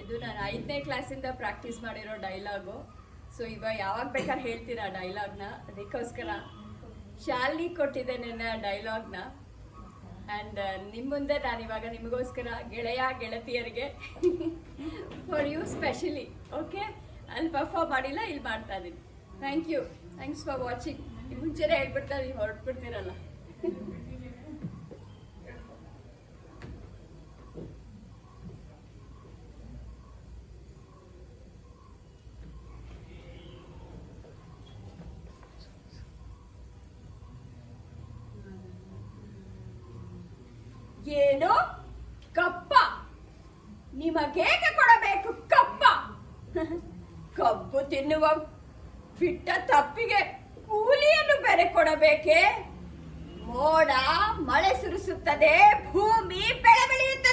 ಇದು ನಾನು 5ನೇ ಕ್ಲಾಸಿಂದ ಪ್ರಾಕ್ಟೀಸ್ ಮಾಡಿರೋ ಡೈಲಾಗು. ಸೊ ಇವಾಗ ಯಾವಾಗ ಬೇಕಾದ್ರೆ ಹೇಳ್ತೀರಾ ಡೈಲಾಗ್ನ, ಅದಕ್ಕೋಸ್ಕರ ಶಾಲಿನಿ ಕೊಟ್ಟಿದ್ದೆ ನನ್ನ ಡೈಲಾಗ್ನ. ಆ್ಯಂಡ್ ನಿಮ್ಮ ಮುಂದೆ ನಾನು ಇವಾಗ ನಿಮಗೋಸ್ಕರ ಗೆಳೆಯ ಗೆಳತಿಯರಿಗೆ ಫಾರ್ ಯು ಸ್ಪೆಷಲಿ, ಓಕೆ, ಅಲ್ಲಿ ಪರ್ಫಾರ್ಮ್ ಮಾಡಿಲ್ಲ, ಇಲ್ಲಿ ಮಾಡ್ತಾ ಇದ್ದೀನಿ. Thanks for watching. ಮುಂಚೆನೇ ಹೇಳ್ಬಿಡ್ತಾ ನೀವು ಹೊರಟ್ಬಿಡ್ತೀರಲ್ಲ. ಏನು ಕಪ್ಪ? ನಿಮಗೇಕೆ ಕೊಡಬೇಕು ಕಪ್ಪ? ಕಬ್ಬು ತಿನ್ನುವ ಬಿಟ್ಟ ತಪ್ಪಿಗೆ ಕೂಲಿಯನ್ನು ಬೇರೆ ಕೊಡಬೇಕೆ? ಮೋಡ ಮಳೆ ಸುರಿಸುತ್ತದೆ, ಭೂಮಿ ಬೆಳೆ ಬೆಳೆಯುತ್ತದೆ.